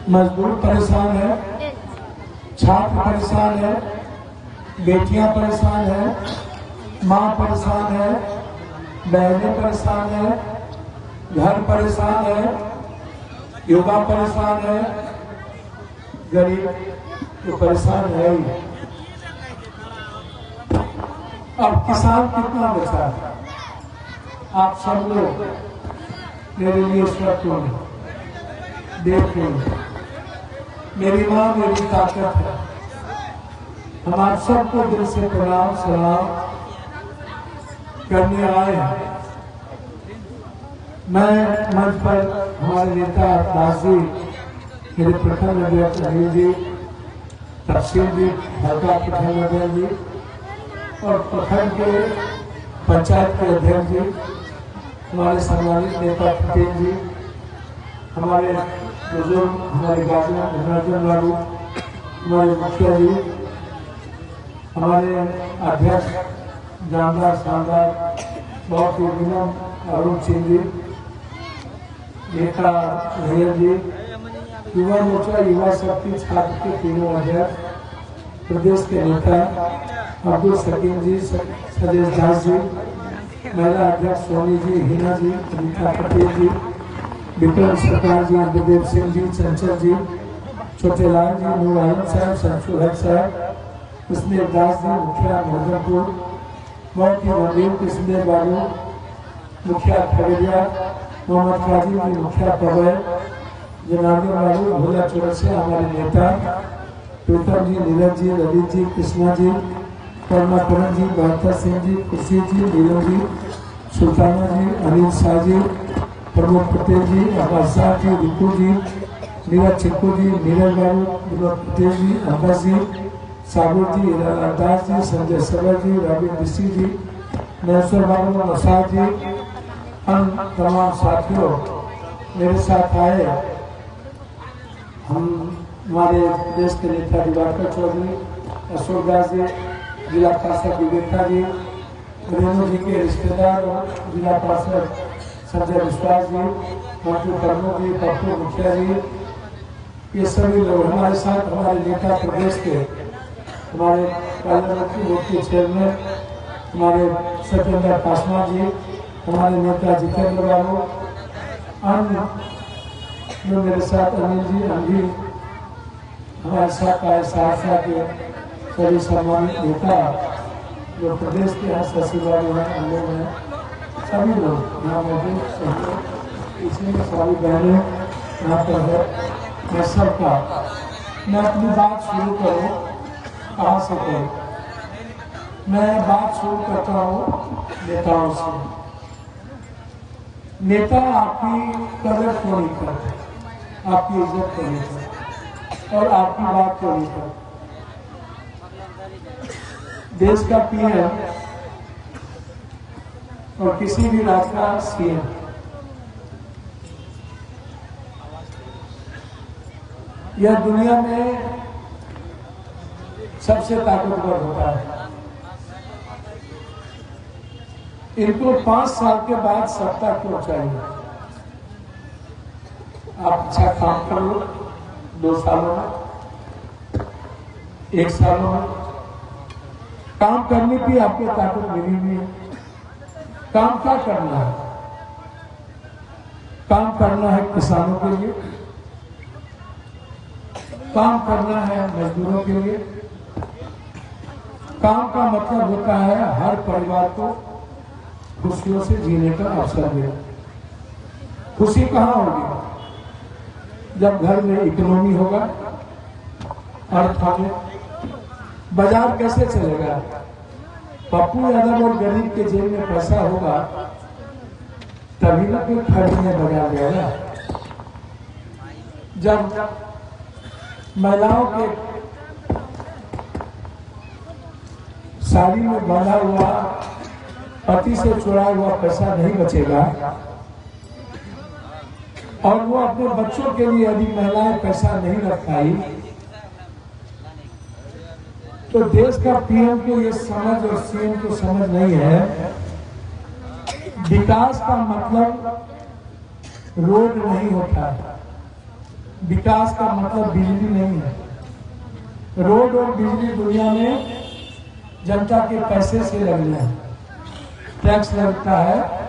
मजदूर परेशान है, छात्र परेशान है, बेटियां परेशान है, माँ परेशान है, बहनें परेशान है, घर परेशान है, युवा परेशान है, गरीब तो परेशान है ही। अब किसान कितना बचा है? आप सब लोग मेरे लिए स्वतः देख लें। मेरी माँ मेरी ताकत है। हम आप सबको दिल से प्रणाम सलाम करने आए हैं। मैं मंच पर हमारे नेता दास जी, मेरे प्रखंड अध्यक्ष अनिल जी, तहसील जी, हल्का प्रखंड अध्यक्ष जी और प्रखंड के पंचायत के अध्यक्ष जी, हमारे सम्मानित नेता पटेल जी, हमारे बुजुर्ग, हमारे गार्जियन धनार्जन बाबू, हमारे मुखिया जी, हमारे अध्यक्ष जानदार शानदार बहुत ही विनम्र अरुण सिंह जी, नेता भैया जी, युवा मोर्चा युवा शक्ति छात्र के तीनों अध्यक्ष, प्रदेश के नेता अब्दुल शकील जी, सदेश दास जी, महिला अध्यक्ष सोनी जी, हिना जी, अनिता पटेल जी, विक्रम सरकार जी, अंधदेव सिंह जी, चंचल जी, छोटे लाल जी, नूर आलम साहब, शमशुल हक साहब, कृष्ण दास जी, मुखिया मदनपुर, बहुत ही वजीर कृष्ण बाबू, मुखिया खगड़िया, मोहम्मद काजी जी, मुखिया पवै, जनार्दन बाबू, भोला चौरसिया, हमारे नेता प्रीतम जी, नीरज जी, ललित जी, कृष्णा जी, करुणाकरण जी, बहत्तर सिंह जी, खुशी जी, नीलम जी, सुल्ताना जी, अनिल शाह जी, प्रमोद पटेल जी, आकाश शाह जी, रिकू जी, नीरज चिक्कू जी, नीरज बाबू, विनोद पटेल जी, अब्बास जी, सागर जी, दास जी, संजय सबर जी, रवि ऋषि जी, नैसर बाबू, नसाद जी, हम तमाम साथियों मेरे साथ आए। हम हमारे प्रदेश के नेता दिवाकर चौधरी, अशोक दास जी, जिला पार्षद विवेका जी, रेणु जी के रिश्तेदार जिला पार्षद संजय विश्वास जी, मंटू कर्मो जी, पप्पू मुखिया जी, ये सभी लोग हमारे साथ, हमारे नेता प्रदेश के, हमारे पार्लियामेंट्री बोर्ड के चेयरमैन हमारे सत्येंद्र पासवान जी, हमारे नेता जितेंद्र बाबू, अन्य जो मेरे साथ अनिल जी, अनिल हमारे साथ आए, सहरसा के सभी सम्मानित नेता जो प्रदेश के हैं, सचिवालय हैं, हम लोग हैं, सभी लोग यहाँ मौजूद, इसमें सारी बहनें यहाँ पर है। मैं सबका मैं अपनी बात शुरू करूँ कहाँ से करूँ? मैं बात शुरू करता हूँ नेताओं से। नेता आपकी कदर क्यों नहीं करते, आपकी इज्जत क्यों नहीं करते और आपकी बात क्यों नहीं करते? देश का पीएम और किसी भी राज्य का सीएम यह दुनिया में सबसे ताकतवर होता है। इनको 5 साल के बाद सत्ता क्यों चाहिए? आप अच्छा काम कर लो 2 सालों में, 1 सालों में, काम करने की आपको ताकत मिली हुई है। काम क्या करना है? काम करना है किसानों के लिए, काम करना है मजदूरों के लिए। काम का मतलब होता है हर परिवार को खुशियों से जीने का अवसर देना। खुशी कहाँ होगी? जब घर में इकोनॉमी होगा, अर्थ होगा। बाजार कैसे चलेगा? पप्पू यादव और गरीब के जेब में पैसा होगा तभी ना कोई खरीदने बाजार जाएगा। जब महिलाओं के साड़ी में बंधा हुआ पति से चुरा हुआ पैसा नहीं बचेगा और वो अपने बच्चों के लिए यदि महिलाएं पैसा नहीं रख पाई तो देश का पीएम को ये समझ और सीएम को समझ नहीं है। विकास का मतलब रोड नहीं होता है, विकास का मतलब बिजली नहीं है। रोड और बिजली दुनिया में जनता के पैसे से लगना है, टैक्स लगता है,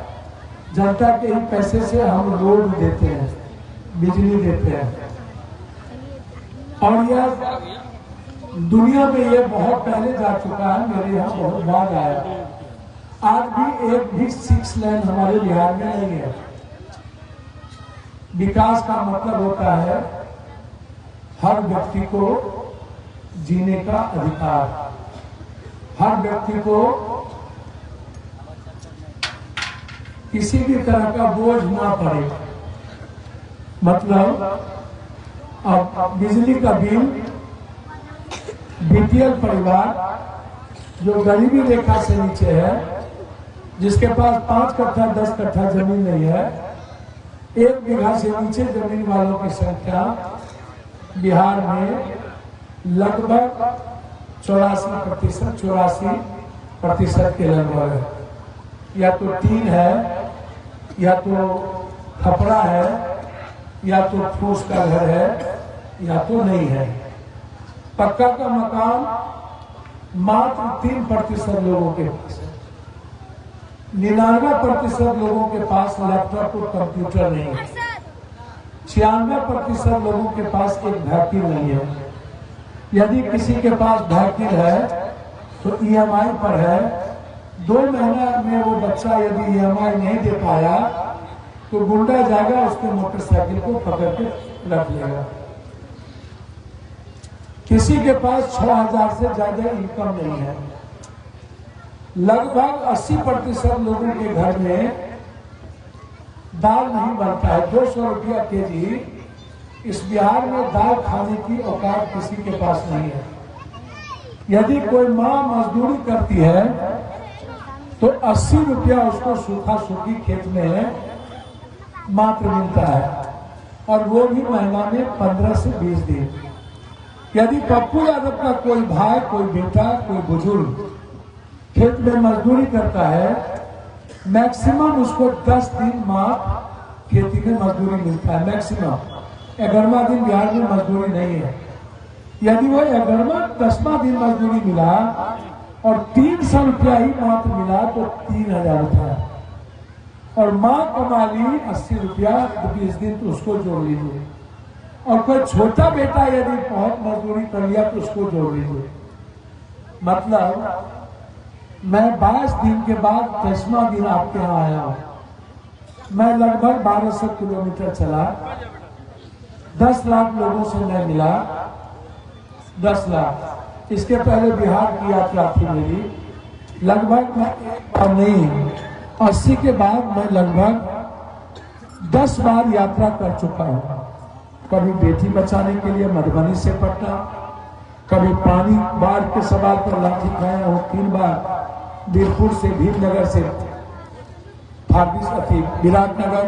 जनता के ही पैसे से हम रोड देते हैं, बिजली देते हैं। और यह दुनिया में ये बहुत पहले जा चुका है, मेरे यहाँ बहुत बाद आया। आज भी एक भी 6 लेन हमारे बिहार में नहीं है। विकास का मतलब होता है हर व्यक्ति को जीने का अधिकार, हर व्यक्ति को किसी भी तरह का बोझ ना पड़े। मतलब अब बिजली का बिल बीपीएल परिवार जो गरीबी रेखा से नीचे है, जिसके पास 5 कट्ठा 10 कट्ठा जमीन नहीं है, 1 बीघा से नीचे जमीन वालों की संख्या बिहार में लगभग 84% के लगभग है। या तो टीन है, या तो खपड़ा है, या तो फूस का घर है, या तो नहीं है। पक्का का मकान मात्र 3% लोगों के पास है। 99% लोगों के पास लैपटॉप और कंप्यूटर नहीं है। 96% लोगों के पास एक वहीकल नहीं है। यदि किसी के पास वहीकल है तो ईएमआई पर है। 2 महीना में वो बच्चा यदि ईएमआई नहीं दे पाया तो गुंडा जाएगा, उसके मोटरसाइकिल को पकड़ के रख लेगा। किसी के पास 6000 से ज्यादा इनकम नहीं है। लगभग 80% लोगों के घर में दाल नहीं बनता है। 200 रुपया केजी इस बिहार में दाल खाने की औकात किसी के पास नहीं है। यदि कोई माँ मजदूरी करती है तो 80 रुपया उसको सूखा सूखी खेत में मात्र मिलता है, और वो भी महीना में 15 से 20 दिन। यदि पप्पू यादव का कोई भाई, कोई बेटा, कोई बुजुर्ग खेत में मजदूरी करता है, मैक्सिमम उसको 10 दिन मात्र खेती में मजदूरी मिलता है। मैक्सिमम 11वां दिन बिहार में मजदूरी नहीं है। यदि वो 11वां 10वां दिन मजदूरी मिला और 300 रुपया ही मात्र मिला तो 3000 रुपया, और माँ कमा ली 80 रुपया 20 दिन, तो उसको जोड़ लीजिए। और कोई छोटा बेटा यदि बहुत मजदूरी कर लिया तो उसको जोड़ लीजिए। मतलब मैं 22 दिन के बाद 10वां दिन आपके यहाँ आया हूँ। मैं लगभग 1200 किलोमीटर चला, 10 लाख लोगों से मैं मिला, 10 लाख। इसके पहले बिहार की यात्रा थी मेरी, लगभग मैं एक बार नहीं 80 के बाद मैं लगभग 10 बार यात्रा कर चुका हूँ। कभी बेटी बचाने के लिए मधुबनी से पटना, कभी पानी बाढ़ के सवाल पर लाठी खाया हूँ 3 बार, बीरपुर से भीमनगर से विराटनगर,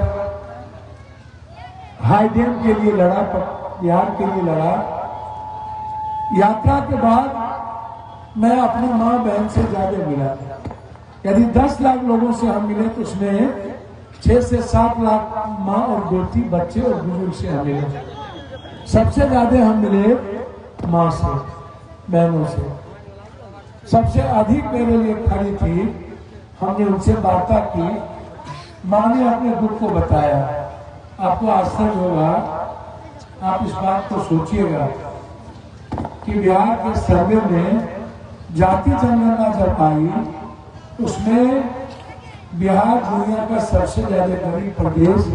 हाई डैम के लिए लड़ा, बिहार के लिए लड़ा। यात्रा के बाद मैं अपनी माँ बहन से ज्यादा मिला। यदि 10 लाख लोगों से हम मिले तो उसमें 6 से 7 लाख माँ और बेटी, बच्चे और बुजुर्ग से हम मिले। सबसे ज्यादा हम मिले माँ से, बहनों से। सबसे अधिक मेरे लिए खड़ी थी, हमने उनसे वार्ता की। माँ ने अपने दुख को बताया। आपको आश्चर्य होगा, आप इस बात को सोचिएगा कि बिहार के सर्वे में जाति जनगणना जब आई, उसमें बिहार दुनिया का सबसे ज्यादा गरीब प्रदेश,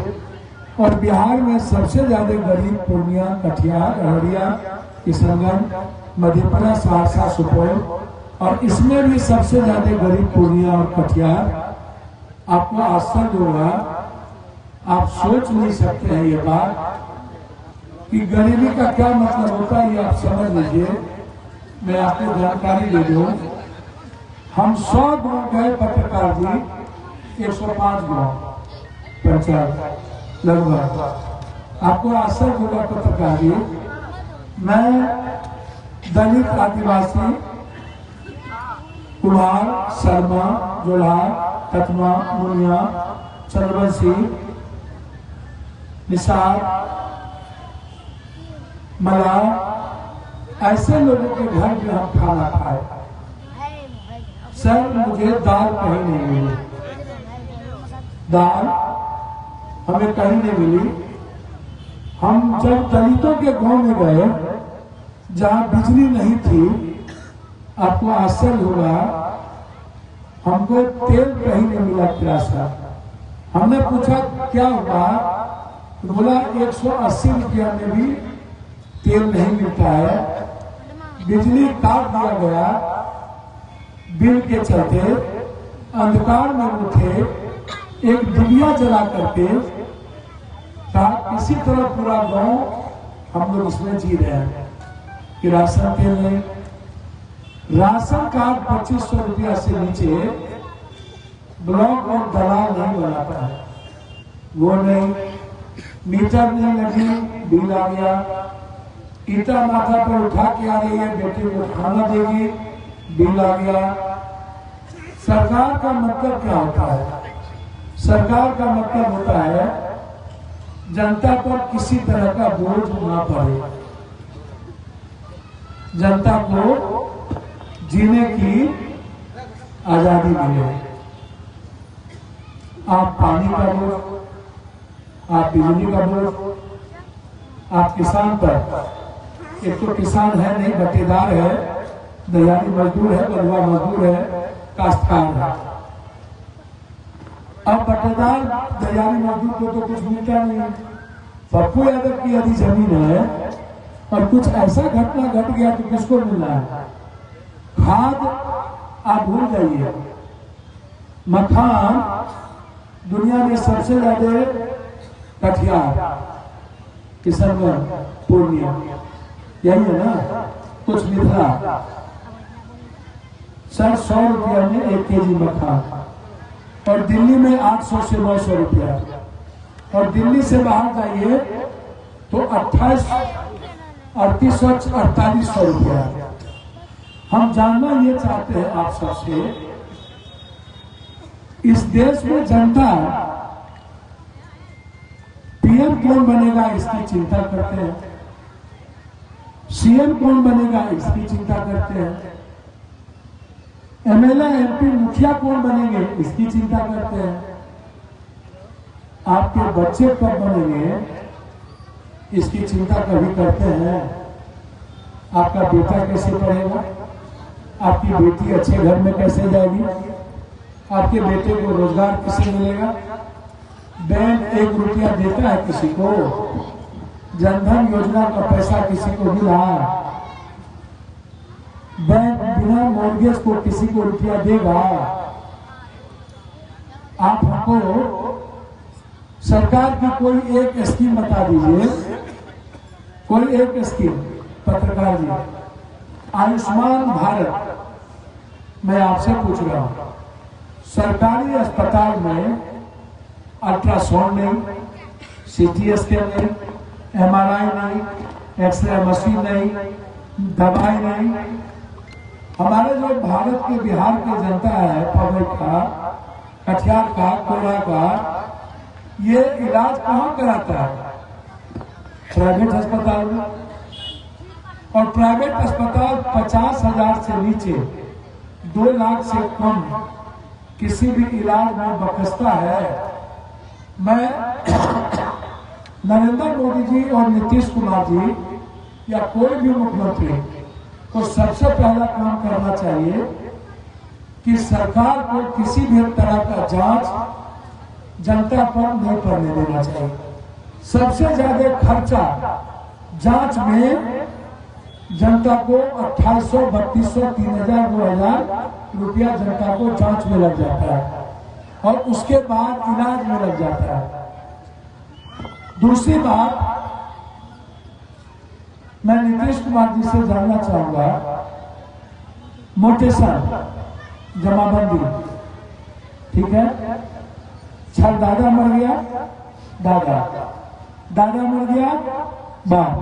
और बिहार में सबसे ज्यादा गरीब पूर्णिया, कटिहार, अररिया, किशनगंज, मधेपुरा, सहरसा, सुपौल, और इसमें भी सबसे ज्यादा गरीब पूर्णिया और कटिहार। आपको आश्चर्य होगा, आप सोच नहीं सकते हैं ये बात कि गरीबी का क्या मतलब होता है, ये आप समझ लीजिए। मैं आपको जानकारी दे दूं। हम 100 गाँव गए पत्रकार जी, 105 गाँव पंचायत लगभग। आपको आश्चर्य होगा पत्रकार जी, मैं दलित, आदिवासी, कुम्हार, शर्मा, जोल्हार, ततमा, मुनिया, चंद्रवंशी, निषाद, मतलब ऐसे लोगों के घर में हम खाना खाए। सर मुझे दाल कहीं नहीं मिली, दाल हमें कहीं नहीं मिली। हम जब दलितों के गांव में गए जहां बिजली नहीं थी, आपको आश्चर्य होगा, हमको तेल कहीं नहीं मिला किरासा। हमने पूछा क्या हुआ, तो बोला 180 रुपया में भी तेल नहीं मिलता है, बिजली काट दिया गया। बिल के चलते अंधकार में उठे, एक दिया जला करके किसी तरह पूरा गांव हम लोग इसमें जी रहे हैं कि राशन तेल नहीं। राशन कार्ड 2500 रुपया से नीचे ब्लॉक और दलाल नहीं बनाता है, वो नहीं। मीटर नहीं लगी, बिल आ गया। ईटा माथा पर उठा के आ रही है, बेटे को खाना देगी, बिल आ गया। सरकार का मतलब क्या होता है? सरकार का मतलब होता है जनता पर किसी तरह का बोझ ना पड़े, जनता को जीने की आजादी मिले। आप पानी का बोझ, आप बिजली का बोझ, आप किसान पर, एक तो किसान है नहीं, बटेदार है, दयानी मजदूर है, बलुआ मजदूर है, काश्तकार है। अब बटेदार दयानी मजदूर को तो कुछ मिलता नहीं है। पप्पू यादव की यदि जमीन है और कुछ ऐसा घटना घट गया तो किसको मिलना है? खाद आप भूल जाइए। मखान दुनिया में सबसे ज्यादा कटिहार, किशनगंज, पूर्णिया, यही है ना, कुछ मिथिला। सर 100 रुपया में 1 केजी मखान, और दिल्ली में 800 से 900 रुपया। और दिल्ली से बाहर जाइए तो 3800-4800 रुपया। हम जानना ये चाहते हैं आप सबसे, इस देश में जनता पीएम कौन बनेगा इसकी चिंता करते हैं, सीएम कौन बनेगा इसकी चिंता करते हैं, एमएलए एमपी मुखिया कौन बनेंगे इसकी चिंता करते हैं। आपके बच्चे कब बनेंगे इसकी चिंता कभी करते हैं? आपका बेटा कैसे पढ़ेगा, आपकी बेटी अच्छे घर में कैसे जाएगी, आपके बेटे को रोजगार किसे मिलेगा? बैंक 1 रुपया देता है किसी को? जनधन योजना का पैसा किसी को मिला? बैंक बिना मॉर्गेज को किसी को रुपया देगा? आप हमको सरकार की कोई एक स्कीम बता दीजिए, कोई एक स्कीम। पत्रकार जी, आयुष्मान भारत मैं आपसे पूछ रहा हूं, सरकारी अस्पताल में अल्ट्रासाउंड नहीं, सीटी स्कैन नहीं, एमआरआई नहीं, एक्सरे मशीन नहीं, दवाई नहीं। हमारे जो भारत के बिहार की जनता है, पब्लिक का, कटिहार का, कोरा का, ये इलाज कहाँ कराता है? प्राइवेट अस्पताल में। और प्राइवेट अस्पताल 50,000 से नीचे, 2 लाख से कम किसी भी इलाज में बकसता है। मैं नरेंद्र मोदी जी और नीतीश कुमार जी या कोई भी मुख्यमंत्री को सबसे पहला काम करना चाहिए कि सरकार को किसी भी तरह का जांच जनता पर नहीं पड़ने देना चाहिए। सबसे ज्यादा खर्चा जांच में जनता को 2800, 3200, 3000, 2000 रुपया जनता को जांच में लग जाता है, और उसके बाद इलाज में लग जाता है। दूसरी बात, मैं नीतीश कुमार जी से जानना चाहूंगा, मोटेशन जमाबंदी, ठीक है, छल दादा मर गया, दादा मर गया, बाप,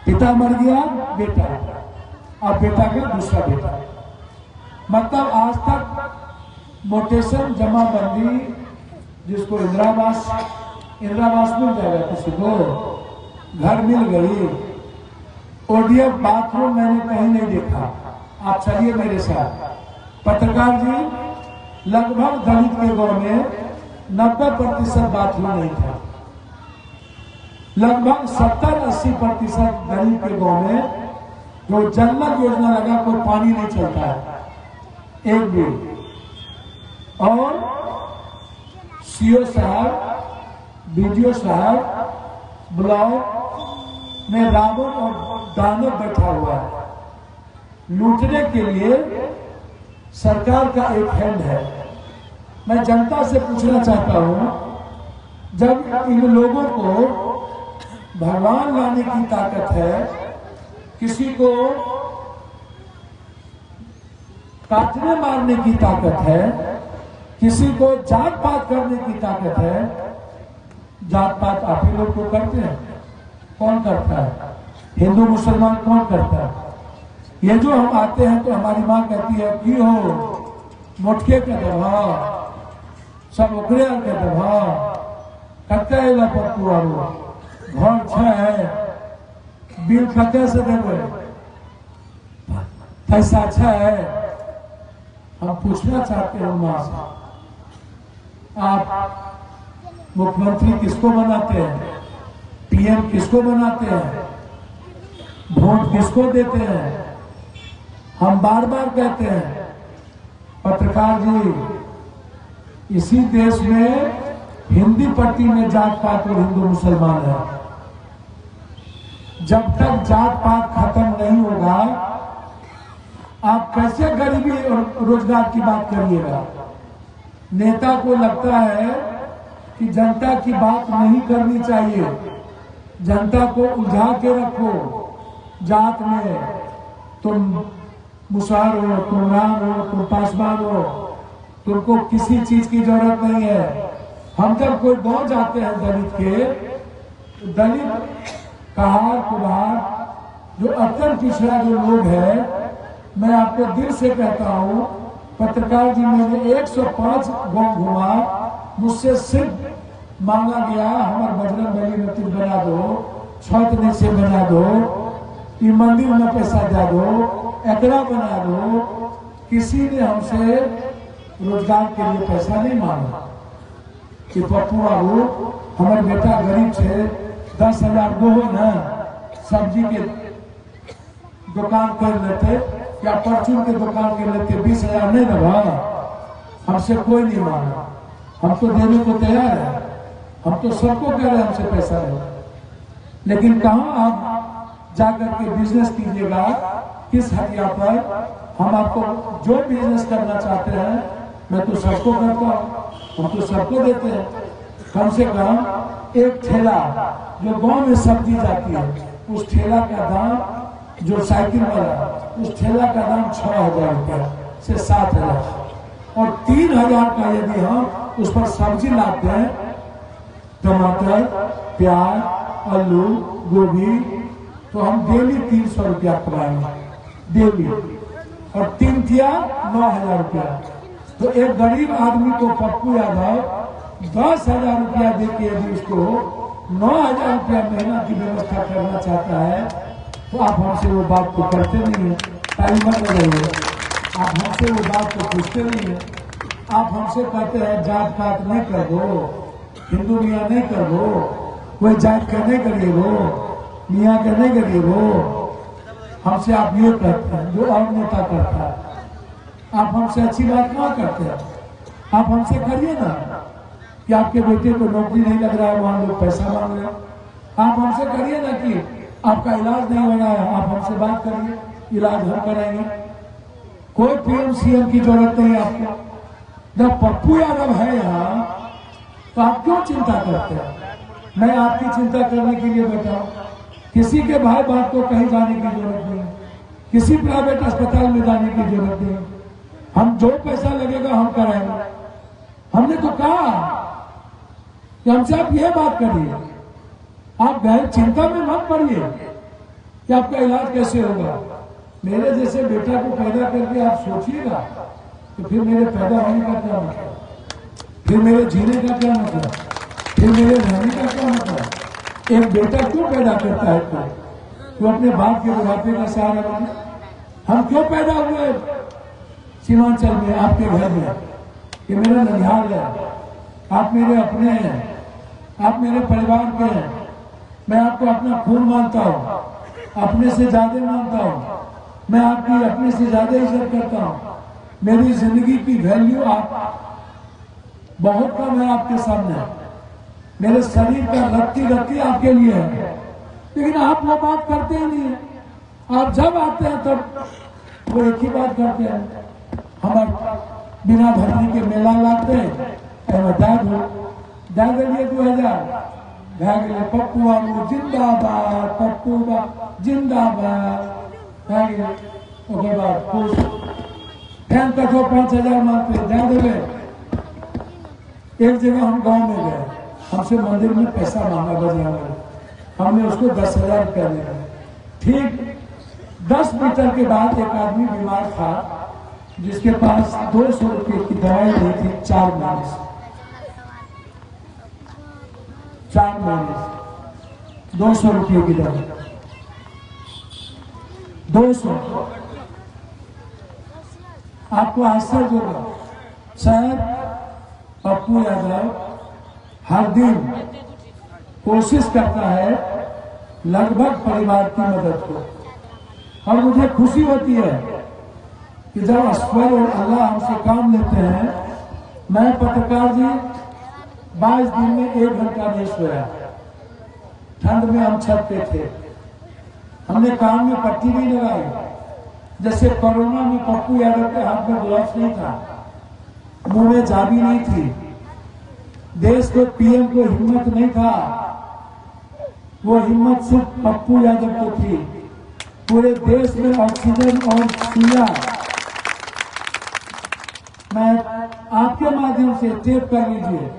पिता मर गया, बेटा, अब बेटा के दूसरा बेटा। मतलब आज तक मोटेशन जमाबंदी, जिसको इंदिरावास मिल जाएगा, किसी को घर मिल गई, ओडीएफ बाथरूम मैंने कहीं नहीं देखा। आप चलिए मेरे साथ। पत्रकार जी, लगभग दलित के गांव में 90% बाथरूम नहीं था। लगभग 70-80% दलित के गांव में जो जल योजना लगा कोई पानी नहीं चलता है एक भी। और सीओ साहब, बीडीओ साहब ब्लॉक में रावण और दानव बैठा हुआ है। लूटने के लिए सरकार का एक हैंड है। मैं जनता से पूछना चाहता हूं, जब इन लोगों को भगवान लाने की ताकत है, किसी को काटने मारने की ताकत है, किसी को जात पात करने की ताकत है। जात पात आप ही लोग को करते हैं, कौन करता है? हिंदू मुसलमान कौन करता है? ये जो हम आते हैं तो हमारी माँ कहती है कि हो मोटके के दबा सब उखड़े के दबा कत्ते पपुआ घर छे बिल कत्ते से देवे पैसा छे। हम पूछना चाहते हैं माँ से, आप मुख्यमंत्री किसको बनाते हैं? पीएम किसको बनाते हैं? वोट किसको देते हैं? हम बार बार कहते हैं पत्रकार जी, इसी देश में हिंदी पट्टी में जात पात और हिंदू मुसलमान है। जब तक जात पात खत्म नहीं होगा, आप कैसे गरीबी और रोजगार की बात करिएगा? नेता को लगता है कि जनता की बात नहीं करनी चाहिए, जनता को उलझा के रखो जात में। तुम मुसहर हो, तुम राम हो, तुम पासवान हो, तुमको किसी चीज की जरूरत नहीं है। हम जब कोई गांव जाते हैं दलित के, दलित कहार कुम्हार जो अत्यंत पिछड़ा जो लोग है, मैं आपको दिल से कहता हूँ पत्रकार जी, मैंने 105 गांव घुमा, मुझसे सिर्फ मांगा गया हमारे बजरंग बली मंदिर बना दो, छत नीचे बना दो, ये मंदिर में पैसा दे दो, एकरा बना दो। किसी ने हमसे रोजगार के लिए पैसा नहीं मांगा कि पप्पू बाबू हमारे बेटा गरीब से 10,000 दो ना, सब्जी के दुकान कर लेते या परचून के दुकान कर लेते, 20,000 नहीं दबा। हमसे कोई नहीं मांगा, हम तो देने को तैयार है, हम तो सबको कह रहे हैं हमसे पैसा है। लेकिन कहाँ आप जाकर के बिजनेस कीजिएगा, किस हटिया पर? हम आपको जो बिजनेस करना चाहते हैं, मैं तो सबको करता हूँ, हम तो सबको देते हैं। कम से कम एक ठेला जो गांव में सब्जी जाती है, उस ठेला का दाम, जो साइकिल वाला, उस ठेला का दाम 6,000 रुपया से 7,000, और 3,000 का यदि हम उस पर सब्जी लाते हैं, टमाटर, प्याज, आलू, गोभी, तो हम डेली 300 रुपया कमाएंगे डेली, और 3 किया 9,000 रुपया। तो एक गरीब आदमी को पप्पू यादव 10,000 रुपया देके यदि उसको 9,000 रुपया महीना की व्यवस्था करना चाहता है, तो आप हमसे वो बात को करते नहीं है। टाइम मत लगाइए, आप हमसे वो बात को पूछते नहीं है। आप हमसे कहते हैं जात पात नहीं कर दो, हिंदू मियाँ नहीं कर दो, कोई जात का नहीं करिए वो, मियाँ का नहीं करिए वो। हमसे आप ये कहते हैं जो और नेता करता है। आप हमसे अच्छी बात कहाँ करते हैं? आप हमसे करिए ना कि आपके बेटे को नौकरी नहीं लग रहा है, वहां लोग पैसा मांग रहे हैं। आप हमसे करिए ना कि आपका इलाज नहीं हो रहा है, आप हमसे बात करिए, इलाज हम कराएंगे। कोई पीएम सीएम की जरूरत नहीं है आपको। जब पप्पू यादव है यहाँ, तो आप क्यों चिंता करते हैं? मैं आपकी चिंता करने के लिए बैठा हूँ। किसी के भाई बाप को कहीं जाने की जरूरत नहीं, किसी प्राइवेट अस्पताल में जाने की जरूरत नहीं। हम जो पैसा लगेगा हम कराएंगे। हमने तो कहा कि हमसे आप ये बात करिए, आप गहरी चिंता में मत पड़िए कि आपका इलाज कैसे होगा। मेरे जैसे बेटा को पैदा करके आप सोचिएगा, तो फिर मेरे पैदा होने का क्या मतलब, फिर मेरे जीने का क्या मतलब, फिर मेरे रहने का क्या मतलब? एक बेटा क्यों पैदा करता है कोई? वो अपने बाप के बुढ़ापे का सहारा बने। हम क्यों पैदा हुए सीमांचल में, आपके घर में? ये मेरा ननिहाल है, आप मेरे अपने हैं, आप मेरे परिवार के हैं। मैं आपको अपना खून मानता हूँ, अपने से ज्यादा मानता हूँ। मैं आपकी अपने से ज्यादा इज्जत करता हूँ। मेरी जिंदगी की वैल्यू आप बहुत कम है आपके सामने। मेरे शरीर का रत्ती रत्ती आपके लिए है, लेकिन आप वो बात करते ही नहीं है। आप जब आते हैं तब वो एक ही बात करते हैं, हमारे बिना भरनी के मेला लाते हैं, दाद लिए 2000 पप्पू बाबू जिंदाबाद, पप्पू बाबू जिंदाबाद। ओके बाद फैन कठो 5000 मांगते दे। एक जगह हम गांव में गए, हमसे मंदिर में पैसा मांगा बजना में, हमने उसको 10,000 रुपया दिया। ठीक 10 मीटर के बाद एक आदमी बीमार था जिसके पास 200 रुपये की दवाई नहीं थी 4 महीने से। 4 महीने से 200 रुपये की दवाई, 200। आपको आश्चर्य होगा, शायद पप्पू यादव हर दिन कोशिश करता है लगभग परिवार की मदद को। और मुझे खुशी होती है कि जब ईश्वर और अल्लाह हमसे काम लेते हैं। मैं पत्रकार जी 22 दिन में 1 घंटा नहीं सोया। ठंड में हम छत पे थे, हमने कान में पट्टी नहीं लगाई। जैसे कोरोना में पप्पू यादव के हाथ में ग्लव्स नहीं था, मुंह में चाबी नहीं थी, देश के पीएम को हिम्मत नहीं था। वो हिम्मत सिर्फ पप्पू यादव को थी। पूरे देश में ऑक्सीजन और सुइया मैं आपके माध्यम से टेप कर लीजिए,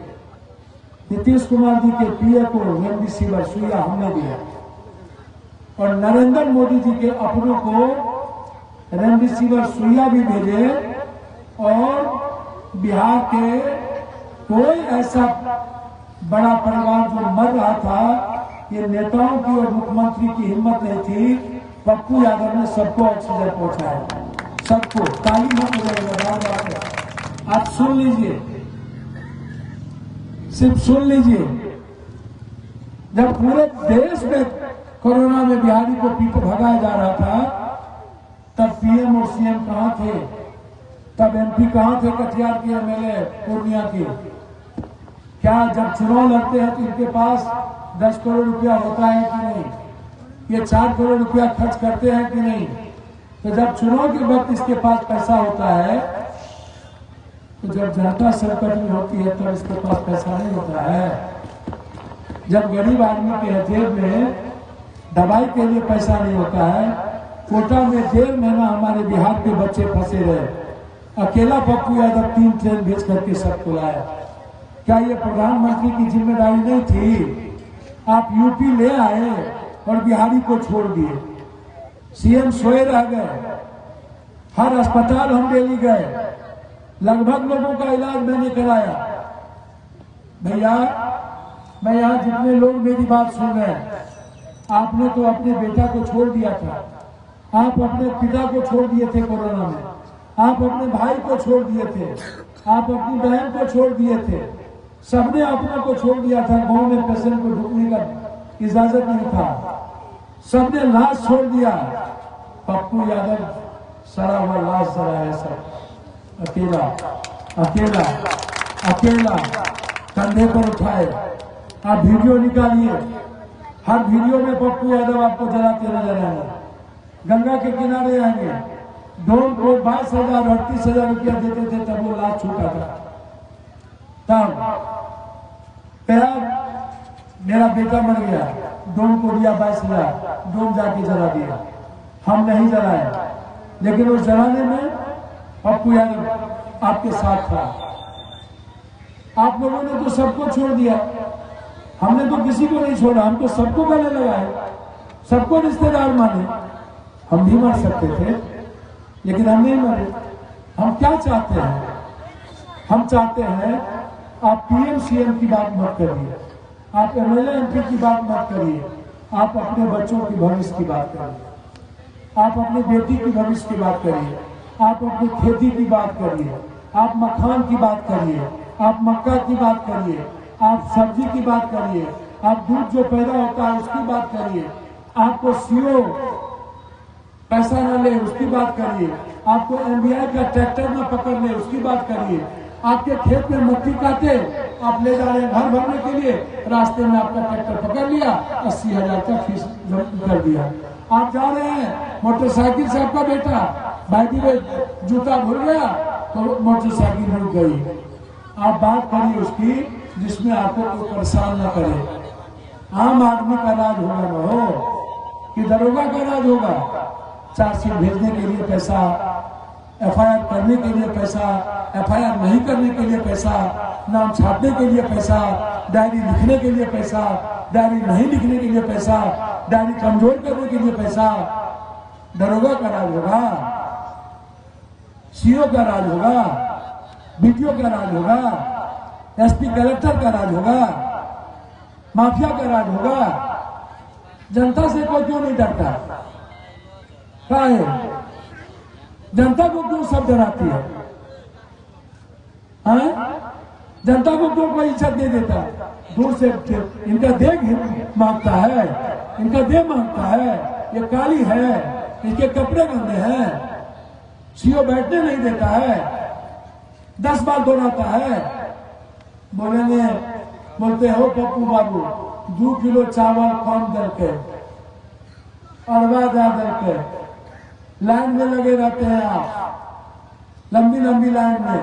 नीतीश कुमार जी के पीए को रेमडेसिविर सुइया हमने दिया और नरेंद्र मोदी जी के अपनों को रेमडेसिविर सुइया भी भेजे। और बिहार के कोई ऐसा बड़ा परिवार जो मर रहा था, ये नेताओं की और मुख्यमंत्री की हिम्मत नहीं थी। पप्पू यादव ने सबको ऑक्सीजन पहुंचाया, सबको। ताली मत बजाइए, आप सुन लीजिए, सिर्फ सुन लीजिए। जब पूरे देश में कोरोना में बिहारी को पीछे भगाया जा रहा था, तब पीएम और सीएम कहां थे? तब एमपी कहां थे? कटिहार के एमएलए, पूर्णिया के। क्या जब चुनाव लड़ते हैं तो इनके पास 10 करोड़ रुपया होता है कि नहीं? ये 4 करोड़ रुपया खर्च करते हैं कि नहीं? तो जब चुनाव के वक्त इसके पास पैसा होता है, तो जब जनता संकट में होती है तो इसके पास पैसा नहीं होता है। जब गरीब आदमी के जेब में दवाई के लिए पैसा नहीं होता है। कोटा में 1.5 महीना हमारे बिहार के बच्चे फंसे रहे, अकेला पप्पू यादव 3 ट्रेन भेज करके सबको लाया। क्या ये प्रधानमंत्री की जिम्मेदारी नहीं थी? आप यूपी ले आए और बिहारी को छोड़ दिए। सीएम सोए रह गए, हर अस्पताल हम दिल्ली गए, लगभग लोगों का इलाज मैंने कराया। भैया, मैं यहाँ जितने लोग मेरी बात सुन रहे हैं, आपने तो अपने बेटा को छोड़ दिया था, आप अपने पिता को छोड़ दिए थे कोरोना में, आप अपने भाई को छोड़ दिए थे, आप अपनी बहन को छोड़ दिए थे, सबने अपनों को छोड़ दिया था। गांव में पेशेंट को ढुकने का इजाजत नहीं था, सबने लाश छोड़ दिया। पप्पू यादव सड़ा हुआ लाश सड़ा है, सब अकेला अकेला अकेला कंधे पर उठाए। आप वीडियो निकालिए, हर वीडियो में पप्पू यादव आपको जलाते नजर आएंगे। गंगा के किनारे आएंगे, ड्रोन को 22,000 38,000 रुपया देते थे, तब वो लाश छूटा था। तब मेरा बेटा मर गया, ड्रोन को दिया 22,000, ड्रोन जाके जला दिया। हम नहीं जलाए, लेकिन उस जलाने में पप्पू यादव आपके साथ था। आप लोगों ने तो सबको छोड़ दिया, हमने तो किसी को नहीं छोड़ा। हम तो सबको गले लगाए, सबको रिश्तेदार माने। हम भी मर सकते थे, लेकिन हम नहीं मरे। हम क्या चाहते हैं? हम चाहते हैं आप पीएम सीएम की बात मत करिए, आप एमएलए एमपी की बात मत करिए, आप अपने बच्चों की भविष्य की बात करिए, आप अपनी बेटी की भविष्य की बात करिए, आप अपनी खेती की बात करिए, आप मखान की बात करिए, आप मक्का की बात करिए, आप सब्जी की बात करिए, आप दूध जो पैदा होता है उसकी बात करिए, आपको सीओ पैसा न ले उसकी बात करिए, आपको एमबीआई का ट्रैक्टर न पकड़ ले उसकी बात करिए, आपके खेत में मट्टी काटे, आप ले जा रहे हैं घर भरने के लिए, रास्ते में आपका ट्रैक्टर पकड़ लिया, 80,000 का फीस कर दिया। आप जा रहे हैं मोटरसाइकिल से, आपका बेटा बाइक में जूता भूल गया तो मोटरसाइकिल रुक गई। आप बात करिए उसकी जिसमें आपको कोई परेशान न करे। आम आदमी का राज होगा न हो कि दरोगा का राज होगा। चार्जशीट भेजने के लिए पैसा, एफआईआर करने के लिए पैसा, एफआईआर नहीं करने के लिए पैसा, नाम छापने के लिए पैसा, डायरी लिखने के लिए पैसा, डायरी नहीं लिखने के लिए पैसा, डायरी कमजोर करने के लिए पैसा। दरोगा का राज होगा, सीओ का राज होगा, बीडीओ का राज होगा, एसपी कलेक्टर का राज होगा, माफिया का राज होगा। जनता से कोई क्यों नहीं डरता? क्या है? जनता को क्यों सब डराती है? जनता को क्यों कोई इज्जत नहीं देता? दूर से इनका देह मांगता है, इनका देह मांगता है, ये काली है, इनके कपड़े गंदे हैं, सीओ बैठने नहीं देता है, 10 बार दोहराता है। बोलते हो पप्पू बाबू 2 किलो चावल कम करके, अरवा करके लाइन में लगे रहते हैं आप, लंबी लंबी लाइन में।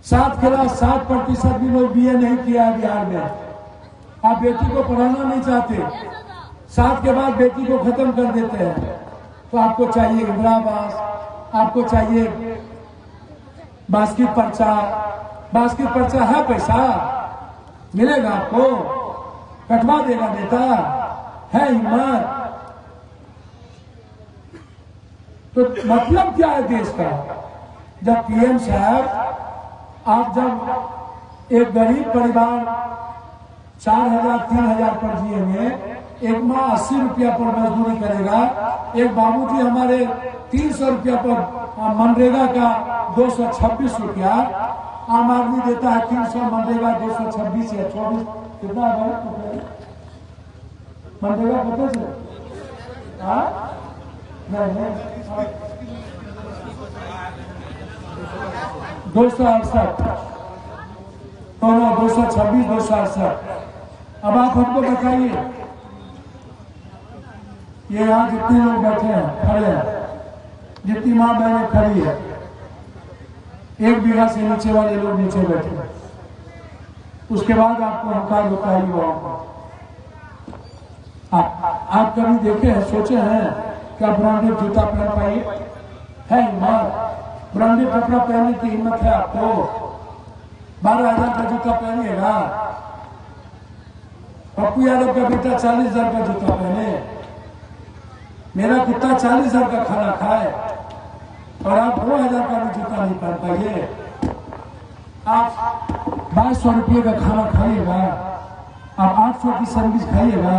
7% भी लोग बीए नहीं किया है बिहार में। आप बेटी को पढ़ाना नहीं चाहते, 7 के बाद बेटी को खत्म कर देते हैं। तो आपको चाहिए इंदिरा आवास, आपको चाहिए बास्केट पर्चा। बास्केट पर्चा है, पैसा मिलेगा आपको, कटवा देगा नेता, है हिम्मत। तो मतलब क्या है देश का? जब पीएम साहब, आप जब एक गरीब परिवार 4,000-3,000 पर जिएंगे, एक माँ 80 रुपया पर मजदूरी करेगा, एक बाबूजी हमारे 300 रुपया पर, मनरेगा का 226 रुपया, आम आदमी देता है 300, मनरेगा 226 या 24, कितना है मनरेगा पता चले? नहीं 268, 226, 268। अब आप हमको बताइए, ये यहाँ जितने लोग बैठे हैं, खड़े हैं, जितनी माँ बहनें खड़ी है, 1 बीघा से नीचे वाले लोग नीचे बैठे हैं। उसके बाद आपको हंकार होता है युवाओं को। आप कभी देखे हैं, सोचे हैं क्या ब्रांडेड जूता पहन पाइए? है हिम्मत? ब्रांडेड कपड़ा पहनने की हिम्मत है आपको? 12,000 का जूता पहनिएगा? पप्पू यादव का बेटा 40,000 का जूता पहने, मेरा कुत्ता 40,000 का खाना खाए, और आप 2,000 का भी जूता नहीं पहन पाइए। आप 2200 रुपये का खाना खाइएगा, आप 800 की सैंडविच खाइएगा।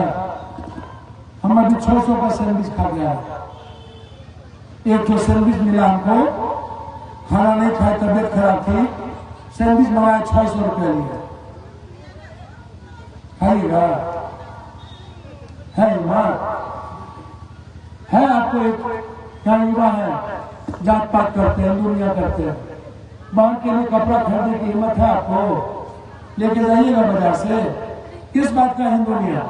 हम अभी 600 का सैंडविच खा गया, एक तो सैंडविच मिला हमको, खाना नहीं खाया, तबियत खराब थी, सैंडविच मंगाया 600 रुपये लिए। खाइएगा? है हिम्मत? है आपको? एक क्या युवा है, जात पात करते हैं, दुनिया करते हैं, बहन के लिए कपड़ा खरीदने की हिम्मत है आपको? लेके जाइएगा बाजार से। किस बात का हिंदुनिया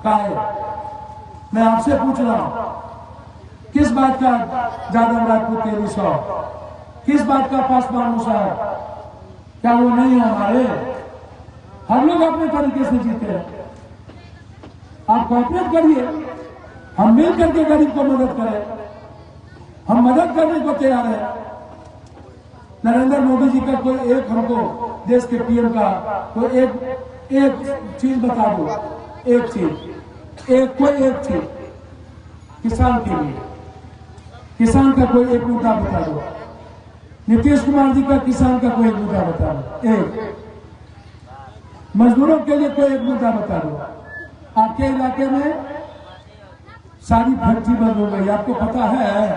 का है? मैं आपसे पूछ रहा हूं, किस बात का जादव राजपूत 1300, किस बात का पासवान मुसाहब? क्या वो नहीं है हमारे? हम लोग अपने तरीके से जीते हैं। आप कोऑपरेट करिए, हम मिल करके गरीब को मदद करें, हम मदद करने को तैयार है। नरेंद्र मोदी जी का कोई एक, हमको देश के पीएम का कोई एक चीज बता दो, एक चीज, कोई एक चीज किसान के लिए, किसान का कोई एक मुद्दा बता दो। नीतीश कुमार जी का किसान का कोई एक मुद्दा बता दो, मजदूरों के लिए कोई एक मुद्दा बता दो। आपके इलाके में सारी फैक्ट्री बंद हो गई, आपको पता है?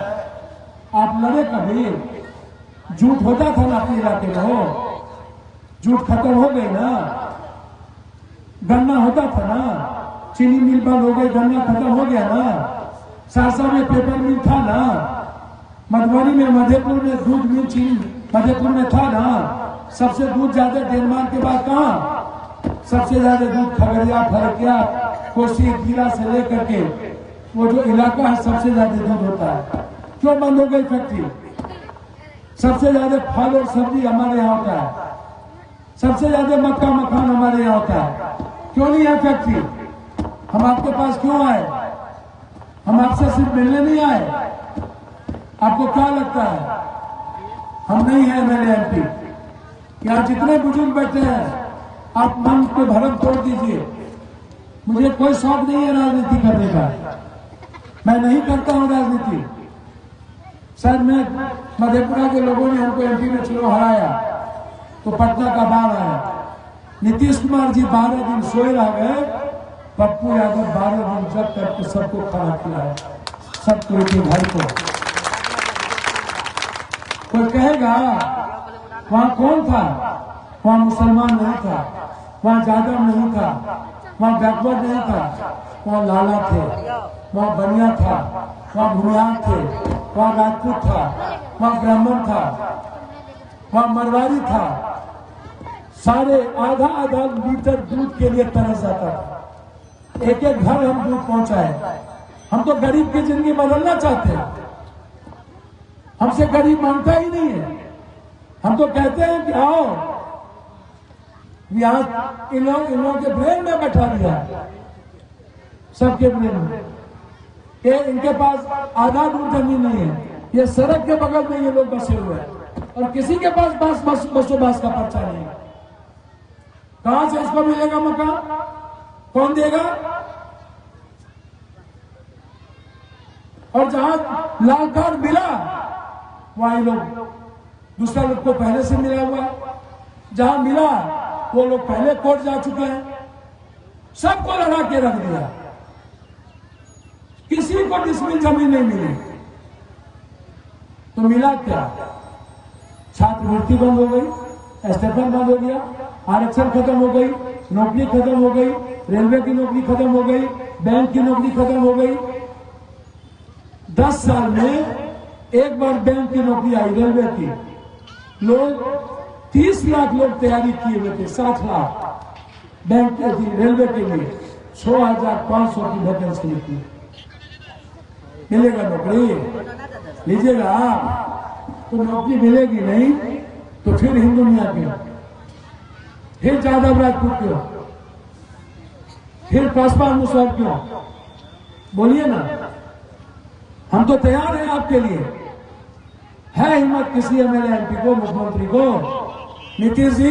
आप लड़े कभी? जूट होता था ना आपके इलाके में? हो जूट खत्म हो गई ना? गन्ना होता था ना? चीनी मिल बंद हो गई, गन्ना खत्म हो गया ना? सहरसा में पेपर मिल था ना? मधुबनी में, मधेपुर में दूध मिल, चीनी मधेपुर में था ना? सबसे दूध ज्यादा डेनमार्क के बाद कहाँ? सबसे ज्यादा दूध खगड़िया, फरकिया, कोसी, जिला से लेकर के वो जो इलाका है सबसे ज्यादा दूध होता है। क्यों बंद हो गई फैक्ट्री? सबसे ज्यादा फल और सब्जी हमारे यहाँ होता है, सबसे ज्यादा मक्का मखान हमारे यहाँ होता है। क्यों नहीं है फैक्ट्री? हम आपके पास क्यों आए? हम आपसे सिर्फ मिलने नहीं आए। आपको क्या लगता है हम नहीं है मेरे एमपी? यहाँ जितने बुजुर्ग बैठे हैं, आप मन के भरम तोड़ दीजिए। मुझे कोई शौक नहीं है राजनीति करने का, मैं नहीं करता हूँ राजनीति। सर मैं मधेपुरा के लोगों ने हमको एमपी में चुनाव हराया तो पटना का बाढ़ आया। नीतीश कुमार जी 12 दिन सोए रह गए, पप्पू यादव 12 दिन जब करके सबको खाना खिलाया, सबको एक घर को। कोई कहेगा वहां कौन था? वहां मुसलमान नहीं था, वहां जादव नहीं था, वहां बैकवर्ड नहीं था, वहां लाला थे, वहां बनिया था, वहां भूमिहार थे, वहां राजपूत था, वहां ब्राह्मण था, वहां मरवाड़ी था। सारे आधा आधा लीटर दूध के लिए तरस जाता था। एक एक घर हम दूध पहुंचाए। हम तो गरीब की जिंदगी बदलना चाहते हैं, हमसे गरीब मांगता ही नहीं है। हम तो कहते हैं कि आओ, यहाँ इन लोगों के ब्रेन में बैठा दिया है, सबके ब्रेन में। इनके पास आधा दूर जमीन नहीं है, ये सड़क के बगल में ये लोग बसे हुए हैं और किसी के पास बसोबास का पर्चा नहीं है। कहां से इसको मिलेगा मकान? कौन देगा? और जहां लाल कार्ड मिला वहां लोग दूसरा लोग को पहले से मिला हुआ है, जहां मिला वो लोग पहले कोर्ट जा चुके हैं, सबको लड़ा के रख दिया। किसी को डिसमिल जमीन नहीं मिली तो मिला क्या? छात्रवृत्ति बंद हो गई, स्टेपन बंद हो गया, आरक्षण खत्म हो गई, नौकरी खत्म हो गई, रेलवे की नौकरी खत्म हो गई, बैंक की नौकरी खत्म हो गई। 10 साल में एक बार बैंक की नौकरी आई, रेलवे की। लोग 30 लाख लोग तैयारी किए हुए थे, 60 लाख बैंक के रेलवे के लिए, 6,500 की वैकेंसी निकली। मिलेगा नौकरी? लीजिएगा आप, तो नौकरी मिलेगी नहीं तो फिर हिंदू मियाँ क्यों, फिर जादव राजपूत क्यों, फिर पासवान मुसहर क्यों? बोलिए ना। हम तो तैयार हैं आपके लिए। है हिम्मत किसी एमएलए एमपी को, मुख्यमंत्री को? नीतीश जी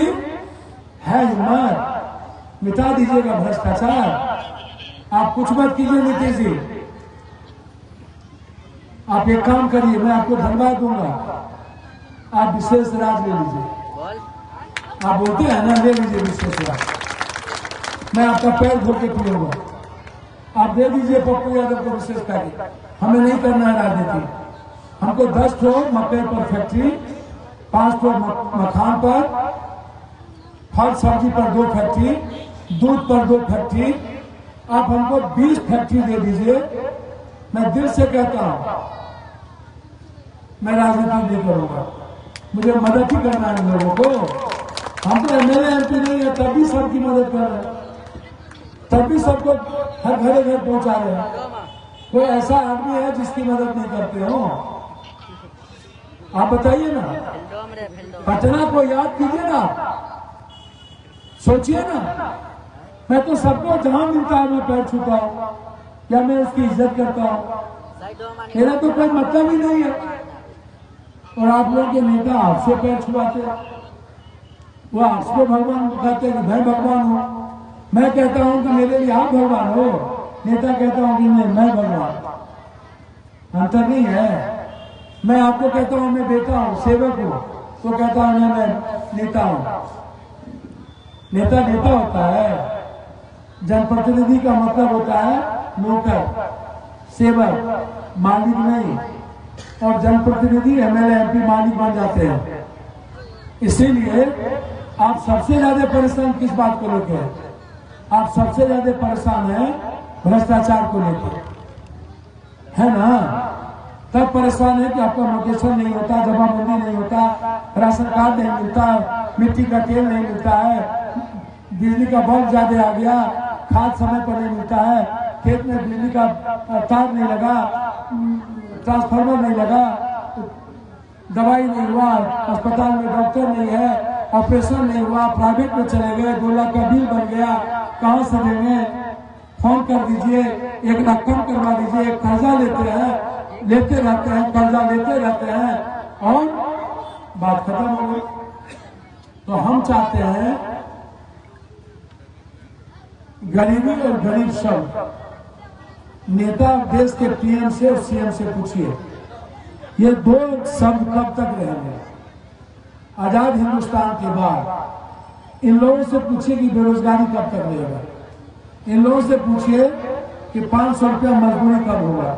है हिम्मत, मिटा दीजिएगा भ्रष्टाचार। आप कुछ मत कीजिए नीतीश जी, आप एक काम करिए, मैं आपको धन्यवाद दूंगा, आप विशेष राज ले लीजिए। आप बोलते हैं ना, ले लीजिए विशेष राज, मैं आपका पैर धो के पीऊंगा। आप दे दीजिए पप्पू यादव को विशेष कार्य। हमें नहीं करना है राजनीति, हमको 10 ठो मकई पर फैक्ट्री, 5 ठो मखान पर, फल सब्जी पर 2 फैक्ट्री, दूध पर 2 फैक्ट्री। आप हमको 20 फैक्ट्री दे दीजिए। मैं दिल से कहता हूं, मैं राजनीति नहीं करूंगा, मुझे मदद ही करना है इन लोगों को। हम तो एमएलए एमपी नहीं है, तब भी सबकी मदद कर रहे हैं, तब भी सबको हर घर पहुंचा रहे हैं। कोई ऐसा आदमी है जिसकी मदद नहीं करते हो? आप बताइए ना। पटना को याद कीजिए ना, सोचिए ना। मैं तो सबको जहां मिलता है मैं पैर छूता हूं, या मैं उसकी इज्जत करता हूं, मेरा तो कोई मतलब ही नहीं है। और आप लोग के नेता आपसे पैर छुआते, वो आपको भगवान कहते हैं कि मैं भगवान हूं। मैं कहता हूं कि मेरे लिए आप भगवान हो, नेता कहता हूं कि नहीं मैं भगवान। अंतर नहीं है। मैं आपको कहता हूं मैं बेटा हूं, सेवक हूं, तो कहता हूं मैं नेता हूं। नेता नेता होता है, जनप्रतिनिधि का मतलब होता है नौकर, सेवक, मालिक नहीं। और जनप्रतिनिधि एमएलए एमपी मालिक बन जाते हैं। इसीलिए आप सबसे ज्यादा परेशान किस बात को लेकर? आप सबसे ज्यादा परेशान हैं भ्रष्टाचार को लेकर, है ना? तब परेशान है कि आपका मोटेशन नहीं होता, जमाबंदी नहीं होता, राशन कार्ड नहीं मिलता, मिट्टी का तेल नहीं मिलता है, बिजली का बल्ब ज्यादा आ गया, खाद समय पर नहीं मिलता है, खेत में बिजली का तार नहीं लगा, ट्रांसफार्मर नहीं लगा, दवाई नहीं हुआ, अस्पताल में डॉक्टर नहीं है, ऑपरेशन नहीं हुआ, प्राइवेट में चले गए, 2 लाख का बिल बन गया, कहाँ से देंगे? फोन कर दीजिए, 1 लाख कम करवा दीजिए। कर्जा लेते हैं, लेते रहते हैं, कर्जा लेते रहते हैं और बात खत्म हो गई। तो हम चाहते हैं गरीबी और गरीब सब नेता देश के पीएम से और सीएम से पूछिए, ये 2 शब्द कब तक रहेंगे? आजाद हिंदुस्तान के बाद इन लोगों से पूछिए कि बेरोजगारी कब तक रहेगा। इन लोगों से पूछिए कि 500 रुपया मजदूरी कब होगा।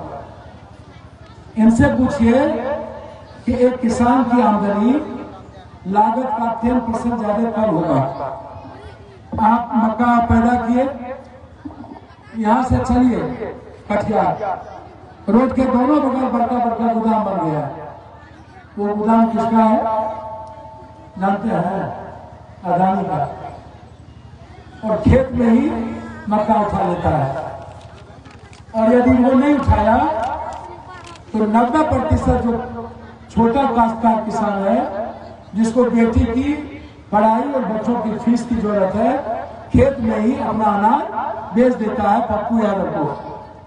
इनसे पूछिए कि एक किसान की आमदनी लागत का 10% ज्यादा कब होगा। आप मक्का पैदा किए, यहां से चलिए कटिहार, रोड के दोनों बगल बड़का बड़का गोदाम बन गया है। वो गोदाम किसका है जानते हैं? अदानी का। और खेत में ही मक्का उठा लेता है, और यदि वो नहीं उठाया तो 90% जो छोटा काश्तकार किसान है, जिसको बेटी की पढ़ाई और बच्चों की फीस की जरूरत है, खेत में ही अपना अनाज बेच देता है पप्पू यादव को।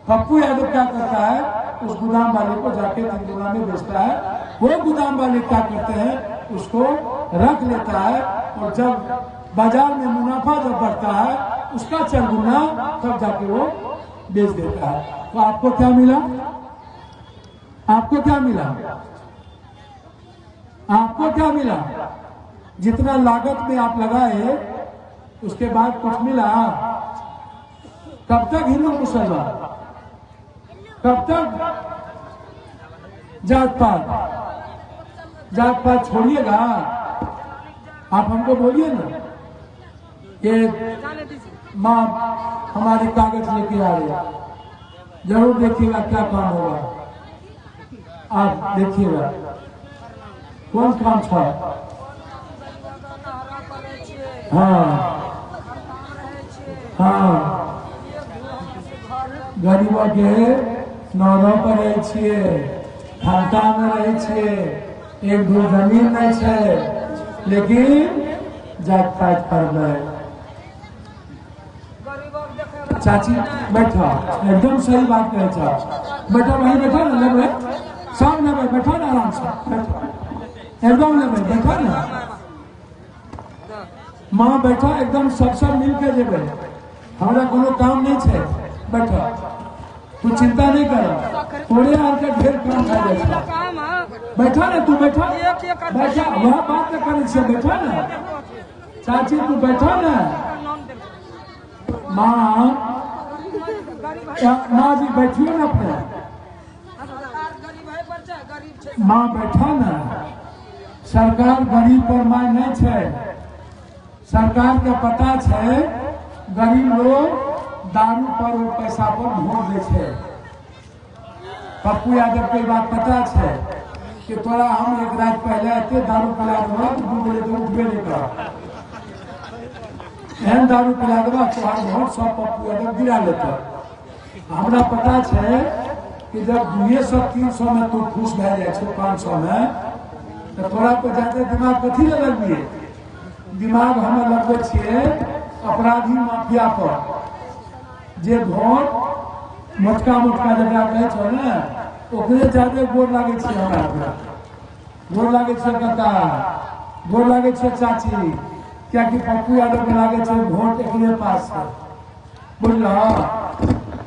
पप्पू यादव क्या करता है? उस गोदाम वाले को जाके 3 गुना में बेचता है। वो गोदाम वाले क्या करते हैं? उसको रख लेता है, और जब बाजार में मुनाफा जब बढ़ता है उसका 4 गुना, तब जाके वो बेच देता है। तो आपको क्या मिला? आपको क्या मिला? आपको क्या मिला? जितना लागत में आप लगाए उसके बाद कुछ मिला? कब तक हिंदू मुसलमान? कब तक जात पात? जात पात छोड़िएगा। आप हमको बोलिए ना, ये माँ हमारी कागज लेके आ रही है, जरूर देखिएगा क्या काम होगा। आप देखिएगा कौन काम था। हाँ हाँ, गरीब के नौरा पर रहे छिए, खानता में रहे छिए, 1-2 जमीन नहीं है, लेकिन जात पात पर गए। चाची बैठा, एकदम सही बात कहे चाची। बेटा वहीं बैठा ना, लेबे सब लेबे, बैठा ना आराम से, बैठा एकदम लेबे, बैठा ना माँ, बैठा एकदम सब मिल के जेबे। हमारा कोनो काम नहीं है, बैठा, तू चिंता नहीं कर, थोड़े आर के ढेर काम खा जाए। बैठा ना तू, बैठा बैठा, वह बात न करे से, बैठा ना चाची, तू बैठा ना। माँ माँ जी बैठिए ना अपने। माँ बैठा ना, सरकार गरीब पर माय नहीं है। सरकार के पता है गरीब लोग दारू पर और पैसा पर वोट दे छे। पप्पू यादव के बात पता है कि तोरा हम एक रात पहले आते दारू पिला देवा तो 2 बजे तो उठबे नहीं कर, एहन दारू पिला देवा तोहार वोट सब पप्पू यादव गिरा लेता। हमरा पता है कि जब 200-300 में तू खुश भे जाए 500 में, तो थोड़ा पे जाते दिमाग कथी ले लगिए? दिमाग हमें लगबे छिए अपराधी माफिया पर, जे वोट मोटका मोटका जकरा कहे छो ने, ओकरे ज्यादा गोर लागे छे। हमरा गोर लागे छे काका, गोर लागे छे चाची, क्या कि पप्पू यादव के लागे छे वोट एकरे पास है। बुझल?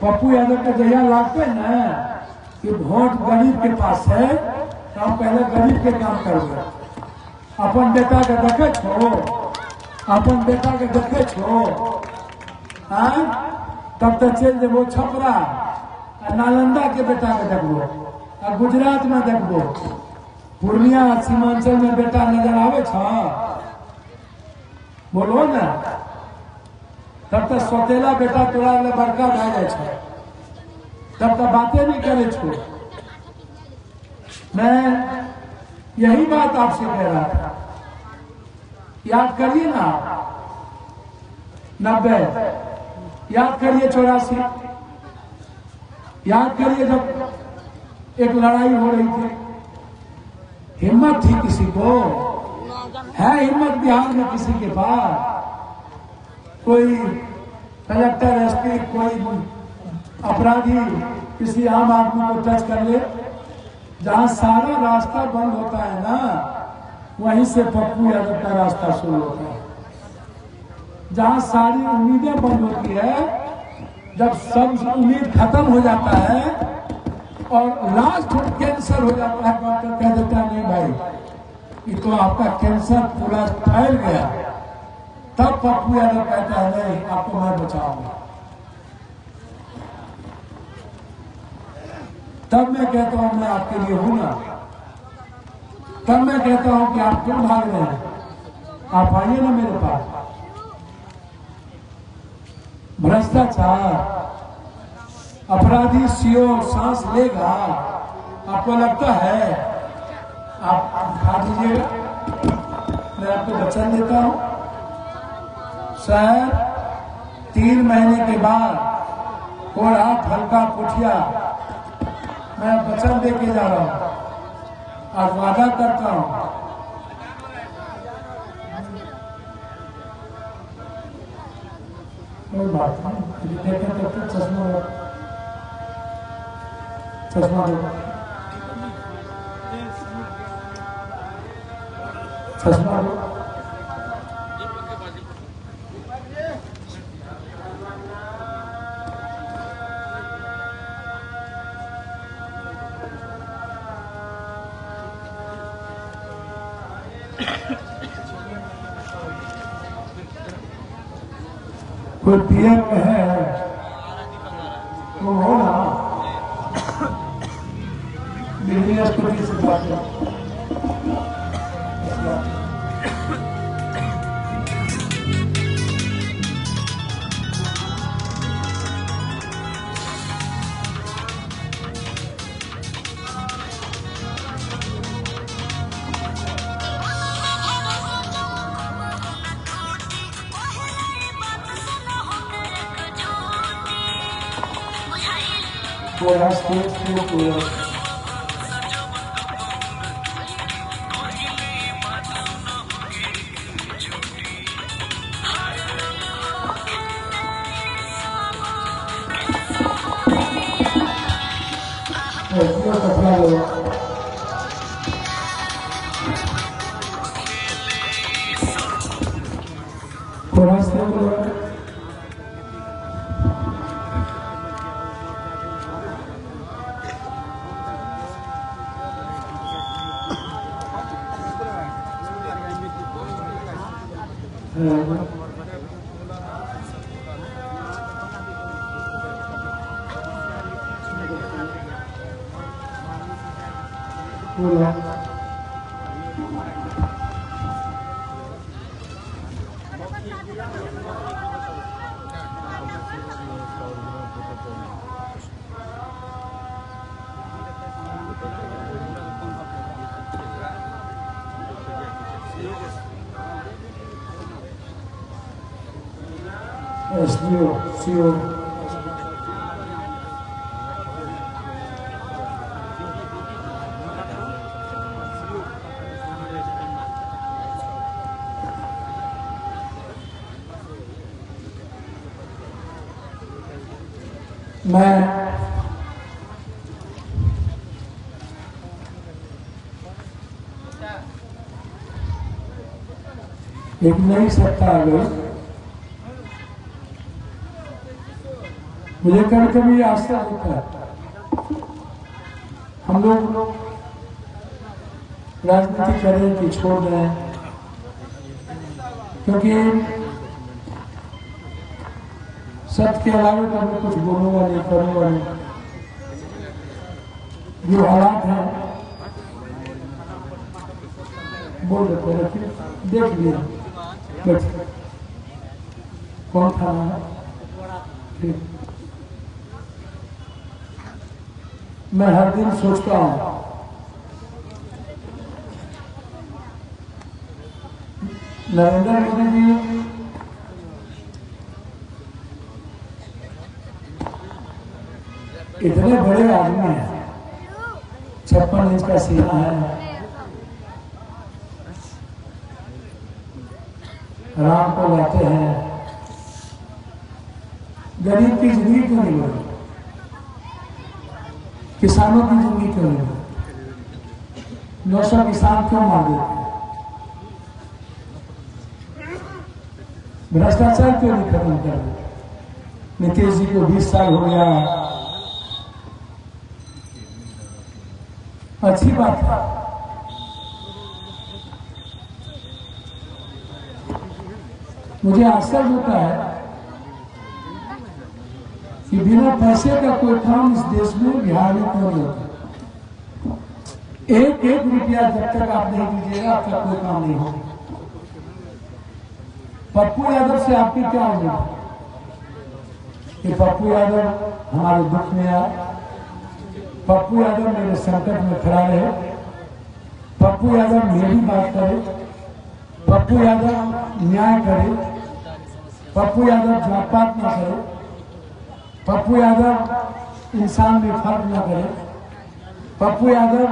पप्पू यादव के जहिया लागते ना कि वोट गरीब के पास है, तो हम पहले गरीब के काम करबे। अपन बेटा के देखे छो अपन बेटा के देखे छो, तब तक चल जेबो छपरा, नालंदा के बेटा के देखबो, गुजरात में देखबो, पूर्णिया सीमांचल में बेटा नजर आवे छ, बोलो ना। तब तक सोतेला बेटा तोरा ले बड़का भए जाए छ, तब तक बातें नहीं करे छो। मैं यही बात आपसे कह रहा था, याद करिए ना 90, याद करिए 84, याद करिए जब एक लड़ाई हो रही थी, हिम्मत थी किसी को? है हिम्मत बिहार में किसी के पास? कोई कलेक्टर, एसपी, कोई अपराधी किसी आम आदमी को टच कर ले? जहां सारा रास्ता बंद होता है ना, वहीं से पप्पू यादव का रास्ता शुरू होता है। जहां सारी उम्मीदें बंद होती है, जब सब उम्मीद खत्म हो जाता है और लास्ट कैंसर हो जाता है, डॉक्टर कह देता है नहीं भाई ये तो आपका कैंसर पूरा फैल गया, तब पप्पू यादव कहता है नहीं आपको मैं बचाऊंगा। तब मैं कहता हूं मैं आपके लिए हूं ना, तब मैं कहता हूं कि आप क्यों भाग रहे हैं, आप आइए ना मेरे पास। भ्रष्टाचार, अपराधी सीओ सांस लेगा, आपको लगता है? आप खा दीजिएगा, मैं आपको वचन देता हूं। सर 3 महीने के बाद कोड़ा हल्का कुठिया मैं वचन दे के जा रहा हूं, आज वादा करता हूं। कोई बात नहीं, देखें तो फिर चश्मा चश्मा चश्मा कोई पीएम है वो हो ना, दिल्ली राष्ट्रपति से बात है। CEO मैं एक नई सत्ता आ गई। मुझे कभी कभी आश्चर्य होता है, हम लोग राजनीति करें कि छोड़ दें, क्योंकि सत्य के अलावा तो मैं कुछ बोलूंगा नहीं, करूंगा नहीं। जो हालात हैं बोल देते हैं, फिर देख लिया बस कौन खाना है। ठीक, मैं हर दिन सोचता हूं नरेंद्र मोदी जी इतने बड़े आदमी हैं, 56 इंच का सीना है, राम को लाते हैं, गरीब की जिंदगी क्यों नहीं बनी, किसानों की जिंदगी क्यों नहीं बनी, 900 किसान क्यों मार देते, भ्रष्टाचार क्यों नहीं खत्म कर देते। नीतीश जी को 20 साल हो गया, अच्छी बात है। मुझे आश्चर्य होता है कि बिना पैसे का कोई काम इस देश में बिहार में क्यों नहीं होता। एक एक रुपया जब तक आप नहीं दीजिएगा अब तक कोई काम नहीं होगा। पप्पू यादव से आपकी क्या उम्मीद है कि पप्पू यादव हमारे दुख में आए, पप्पू यादव मेरे संकट में खड़ा रहे, पप्पू यादव मेरी बात करे, पप्पू यादव न्याय करे, पप्पू यादव जात पात न करे, पप्पू यादव इंसान में फर्क न करे, पप्पू यादव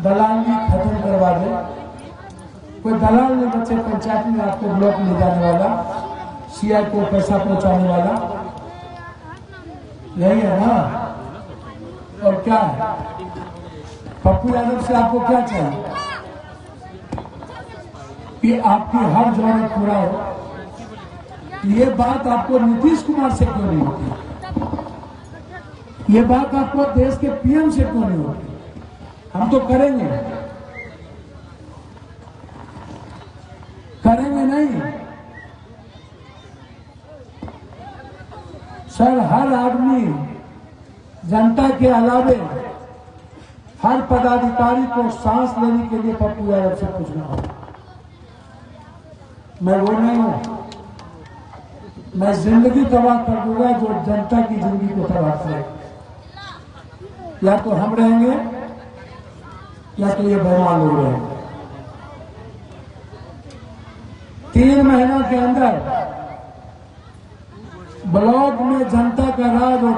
दलाली खत्म करवा दे। कोई दलाल नहीं बच्चे पंचायत में आपको ब्लॉक ले जाने वाला, सीआई को पैसा पहुंचाने वाला, यही है ना। और क्या है, पप्पू यादव से आपको क्या चाहिए कि आपकी हर जरूरत पूरा हो। ये बात आपको नीतीश कुमार से क्यों नहीं होती, ये बात आपको देश के पीएम से क्यों नहीं होती। हम तो करेंगे, करेंगे नहीं सर। हर आदमी जनता के अलावे हर पदाधिकारी को सांस लेने के लिए पप्पू यादव से पूछना होगा। मैं वो नहीं हूं, मैं जिंदगी तबाह कर दूंगा जो जनता की जिंदगी को तबाह करे। या तो हम रहेंगे या तो ये बेईमान लोग रहेंगे। 3 महीनों के अंदर ब्लॉक में जनता का राज और